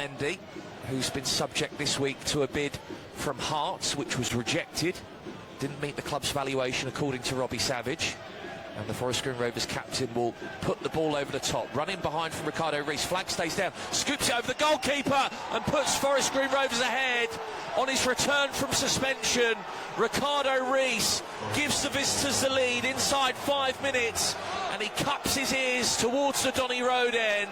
Mendy, who's been subject this week to a bid from Hearts, which was rejected. Didn't meet the club's valuation, according to Robbie Savage. And the Forest Green Rovers captain will put the ball over the top. Running behind from Ricardo Reis. Flag stays down. Scoops it over the goalkeeper and puts Forest Green Rovers ahead on his return from suspension. Ricardo Reis gives the visitors the lead inside 5 minutes. And he cups his ears towards the Donny Road end.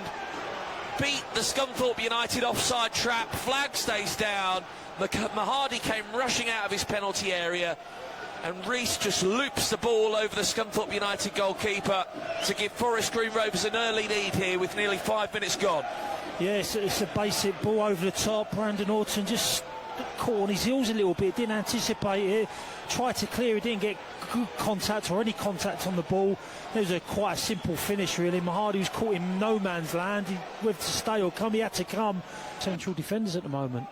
Beat the Scunthorpe United offside trap. Flag stays down. Mahadi came rushing out of his penalty area. And Reis just loops the ball over the Scunthorpe United goalkeeper to give Forest Green Rovers an early lead here with nearly 5 minutes gone. Yeah, it's a basic ball over the top. Brandon Horton just caught on his heels a little bit, didn't anticipate it, tried to clear it, didn't get good contact or any contact on the ball. It was quite a simple finish, really. Mahadi was caught in no man's land. Whether to stay or come, he had to come. Central defenders at the moment.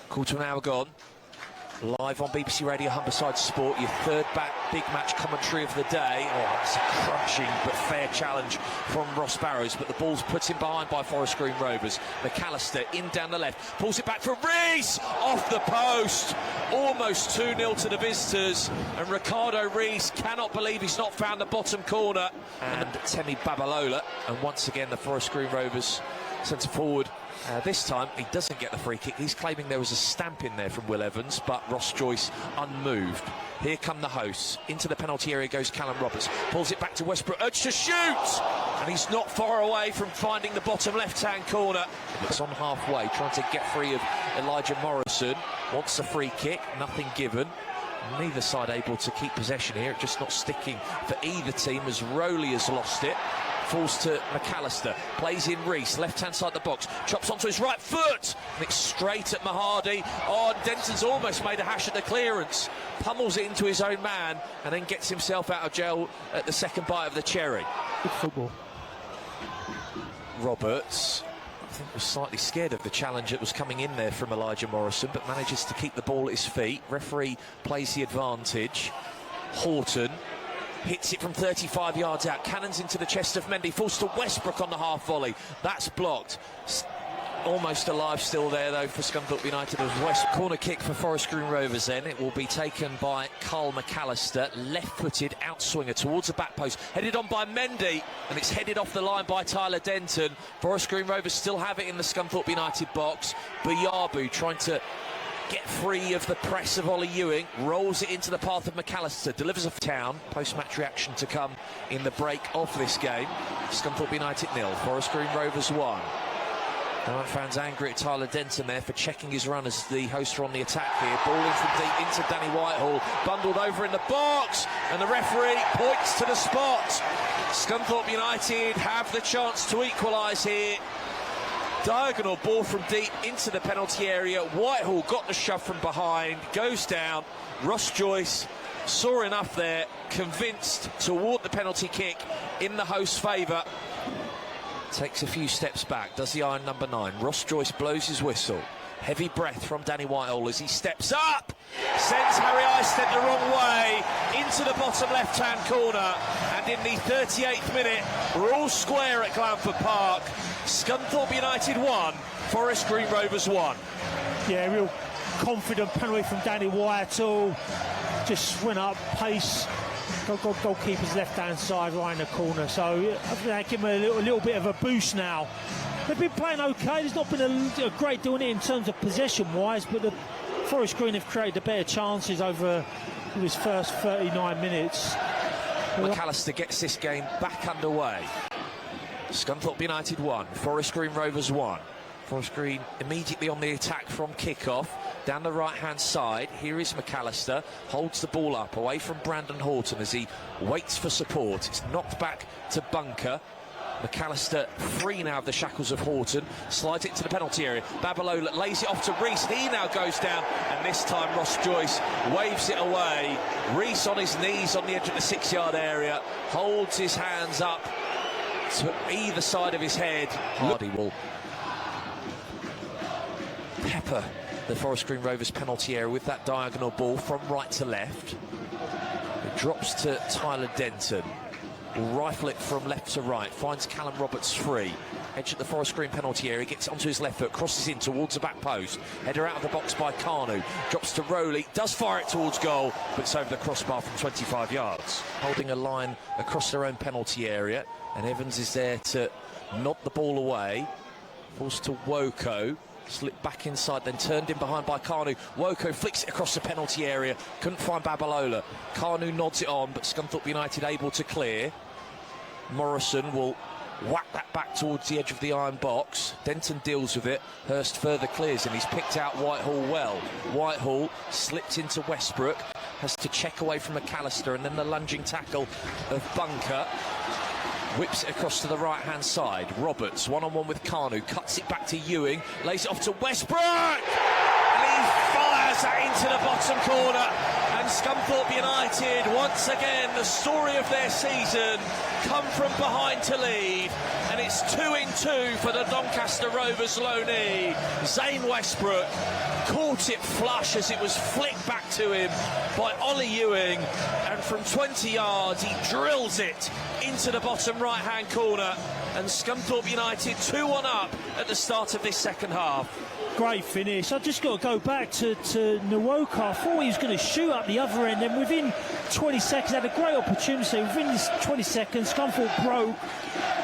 Quarter of an hour gone. Live on BBC Radio Humberside Sport, your third big match commentary of the day. Oh, that's a crunching but fair challenge from Ross Barrows, but the ball's put in behind by Forest Green Rovers. McAllister in down the left, pulls it back for Reis, off the post, almost 2-0 to the visitors, and Ricardo Reis cannot believe he's not found the bottom corner. And Temi Babalola, and once again the Forest Green Rovers centre forward. This time he doesn't get the free kick. He's claiming there was a stamp in there from Will Evans, but Ross Joyce unmoved. Here come the hosts. Into the penalty area goes Callum Roberts. Pulls it back to Westbrook. Urge to shoot! And he's not far away from finding the bottom left-hand corner. It's on halfway, trying to get free of Elijah Morrison. Wants a free kick, nothing given. Neither side able to keep possession here. Just not sticking for either team as Rowley has lost it. Falls to McAllister, plays in Reis, left-hand side of the box, chops onto his right foot, and it's straight at Mahadi. Oh, and Denton's almost made a hash at the clearance, pummels it into his own man, and then gets himself out of jail at the second bite of the cherry. Good football. Roberts, I think, was slightly scared of the challenge that was coming in there from Elijah Morrison, but manages to keep the ball at his feet. Referee plays the advantage. Horton hits it from 35 yards out, cannons into the chest of Mendy, falls to Westbrook on the half volley. That's blocked. Almost alive still there though for Scunthorpe United as West. Corner kick for Forest Green Rovers then. It will be taken by Carl McAllister, left-footed outswinger towards the back post, headed on by Mendy, and it's headed off the line by Tyler Denton. Forest Green Rovers still have it in the Scunthorpe United box. Buyabu trying to get free of the press of Ollie Ewing, rolls it into the path of McAllister, delivers a town. Post-match reaction to come in the break of this game. Scunthorpe United 0, Forest Green Rovers 1. Fans angry at Tyler Denton there for checking his run as the hosts are on the attack here. Ball in from deep into Danny Whitehall, bundled over in the box, and the referee points to the spot. Scunthorpe United have the chance to equalise here. Diagonal ball from deep into the penalty area. Whitehall got the shove from behind, goes down. Ross Joyce saw enough there, convinced to award the penalty kick in the host's favour. Takes a few steps back, does the iron number 9. Ross Joyce blows his whistle. Heavy breath from Danny Whitehall as he steps up. Sends Harry Eistedt the wrong way into the bottom left-hand corner. And in the 38th minute, we're all square at Glanford Park. Scunthorpe United 1, Forest Green Rovers 1. Yeah, real confident penalty from Danny Whitehall. Just went up, pace. Goalkeeper's left-hand side right in the corner. So I think that give him a little bit of a boost now. They've been playing okay. There's not been a great deal in it in terms of possession-wise, but the Forest Green have created the better chances over his first 39 minutes. McAllister gets this game back underway. Scunthorpe United 1, Forest Green Rovers 1. Forest Green immediately on the attack from kick-off. Down the right-hand side, here is McAllister, holds the ball up away from Brandon Horton as he waits for support. It's knocked back to Bunker. McAllister free now of the shackles of Horton, slides it into the penalty area. Babalola lays it off to Reis. He now goes down, and this time Ross Joyce waves it away. Reis on his knees on the edge of the 6-yard area, holds his hands up to either side of his head. Hardy will pepper the Forest Green Rovers penalty area with that diagonal ball from right to left. It drops to Tyler Denton. Will rifle it from left to right, finds Callum Roberts free. Edge at the Forest Green penalty area, gets onto his left foot, crosses in towards the back post. Header out of the box by Kanu, drops to Rowley, does fire it towards goal, but it's over the crossbar from 25 yards. Holding a line across their own penalty area, and Evans is there to nod the ball away. Falls to Woko, slipped back inside, then turned in behind by Kanu. Woko flicks it across the penalty area, couldn't find Babalola. Kanu nods it on, but Scunthorpe United able to clear. Morrison will whack that back towards the edge of the iron box. Denton deals with it. Hurst further clears, and he's picked out Whitehall well. Whitehall slipped into Westbrook, has to check away from McAllister, and then the lunging tackle of Bunker. Whips it across to the right-hand side. Roberts, one-on-one with Kanu, cuts it back to Ewing, lays it off to Westbrook! And he fires that into the bottom corner. And Scunthorpe United, once again, the story of their season, come from behind to lead. And it's 2-2 for the Doncaster Rovers loanee. Zane Westbrook caught it flush as it was flicked back to him by Ollie Ewing. And from 20 yards, he drills it into the bottom right-hand corner. And Scunthorpe United 2-1 up at the start of this second half. Great finish. I've just got to go back to Nwoka. I thought he was going to shoot up the other end, and within 20 seconds had a great opportunity. Within this 20 seconds, Scunthorpe broke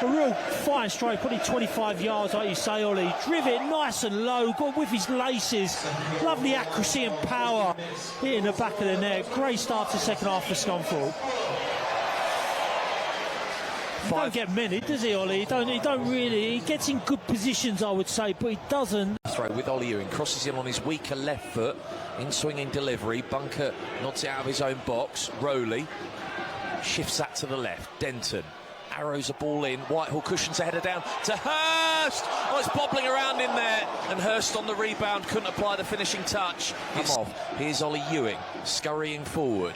a real fine strike, probably 25 yards, like you say, Ollie. Driv it nice and low, got with his laces. Lovely accuracy and power, hitting the back of the net. Great start to the second half for Scunthorpe. He don't get many, does he, Ollie? He don't really. He gets in good positions, I would say, but he doesn't. Throw with Ollie Ewing, crosses in on his weaker left foot, in swinging delivery. Bunker nods it out of his own box. Rowley shifts that to the left. Denton arrows a ball in. Whitehall cushions a header down to Hurst. Oh, it's bobbling around in there, and Hurst on the rebound couldn't apply the finishing touch. Here's Ollie Ewing scurrying forward.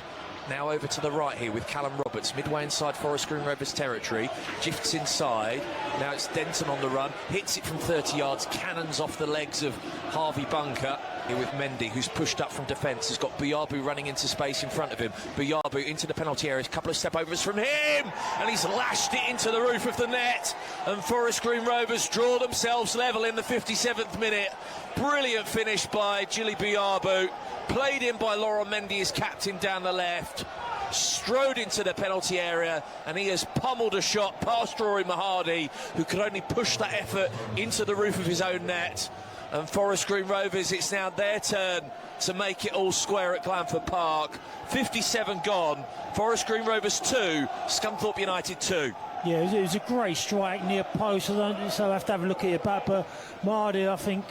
Now over to the right here with Callum Roberts, midway inside Forest Green Rovers territory, drifts inside. Now it's Denton on the run, hits it from 30 yards, cannons off the legs of Harvey Bunker. Here with Mendy, who's pushed up from defence, has got Buyabu running into space in front of him. Buyabu into the penalty area, a couple of step overs from him, and he's lashed it into the roof of the net. And Forest Green Rovers draw themselves level in the 57th minute. Brilliant finish by Gilly Buyabu, played in by Laurent Mendy, his captain, down the left. Strode into the penalty area, and he has pummeled a shot past Rory Mahadi, who could only push that effort into the roof of his own net. And Forest Green Rovers, it's now their turn to make it all square at Glanford Park. 57 gone. Forest Green Rovers 2, Scunthorpe United 2. Yeah, it was a great strike near post, so I have to have a look at it back. But Mahadi, I think,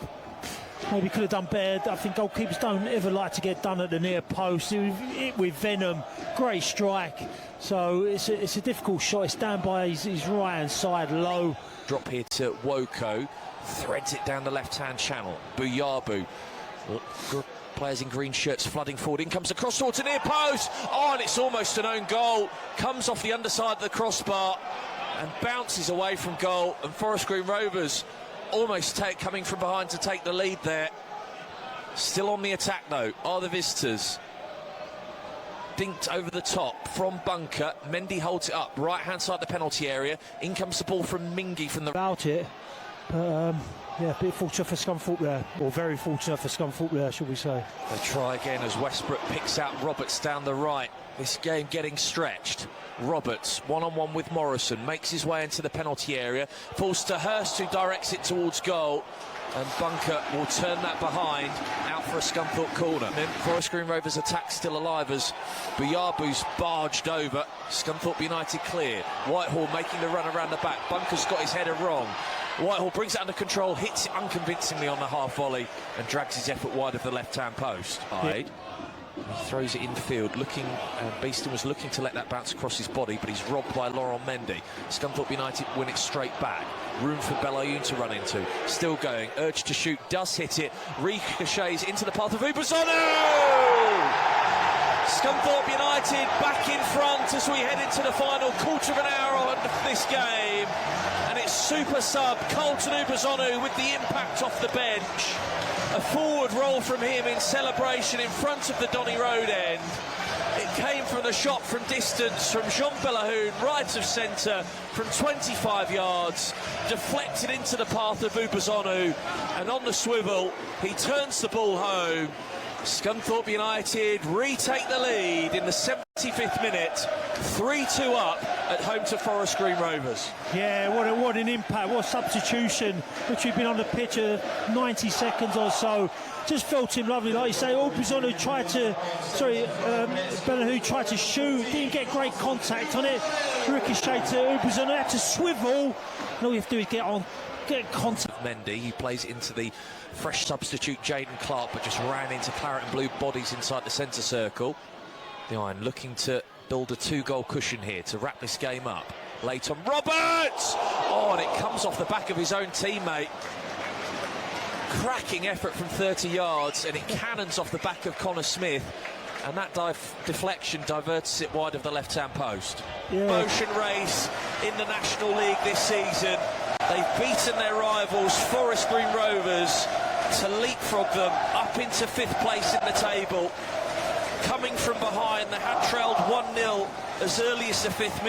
maybe could have done better. I think goalkeepers don't ever like to get done at the near post. It was hit with venom. Great strike. So it's a difficult shot. It's down by his right-hand side, low. Drop here to Woko. Threads it down the left-hand channel. Buyabu. Players in green shirts flooding forward. In comes the cross towards the near post. Oh, and it's almost an own goal. Comes off the underside of the crossbar and bounces away from goal. And Forest Green Rovers almost coming from behind to take the lead there. Still on the attack, though, are the visitors. Dinked over the top from Bunker. Mendy holds it up. Right-hand side of the penalty area. In comes the ball from Mingy from the... About it. Yeah, a bit fortunate for Scunthorpe there, or very fortunate for Scunthorpe there, should we say. They try again as Westbrook picks out Roberts down the right. This game getting stretched. Roberts, one-on-one with Morrison, makes his way into the penalty area, falls to Hurst, who directs it towards goal, and Bunker will turn that behind, out for a Scunthorpe corner. And then Forest Green Rovers attack still alive as Buyabu's barged over. Scunthorpe United clear. Whitehall making the run around the back. Bunker's got his header wrong. Whitehall brings it under control, hits it unconvincingly on the half volley, and drags his effort wide of the left-hand post. He throws it infield, Beeston was looking to let that bounce across his body, but he's robbed by Laurent Mendy. Scunthorpe United win it straight back. Room for Belayun to run into. Still going, urge to shoot, does hit it, ricochets into the path of Ubazonu! Scunthorpe United back in front as we head into the final quarter of an hour of this game. And it's super sub Colton Ubazonu with the impact off the bench. A forward roll from him in celebration in front of the Donny Road end. It came from the a shot from distance from Jean Belahoun, right of centre from 25 yards, deflected into the path of Ubazonu, and on the swivel he turns the ball home. Scunthorpe United retake the lead in the 75th minute, 3-2 up at home to Forest Green Rovers. Yeah, what an impact, what a substitution, which we've been on the pitch 90 seconds or so. Just felt him lovely, like you say. Ubazonu Belahoun tried to shoot, didn't get great contact on it. Ricochet to Ubazonu, had to swivel, and all you have to do is get contact. Mendy, he plays it into the fresh substitute Jaden Clark, but just ran into claret and blue bodies inside the centre circle. The Iron looking to build a 2-goal cushion here to wrap this game up. Late on Roberts! Oh, and it comes off the back of his own teammate. Cracking effort from 30 yards, and it cannons off the back of Connor Smith, and that deflection diverts it wide of the left-hand post. Yeah. Motion race in the National League this season. They've beaten their rivals, Forest Green Rovers, to leapfrog them up into 5th place in the table. Coming from behind, they had trailed 1-0 as early as the 5th minute.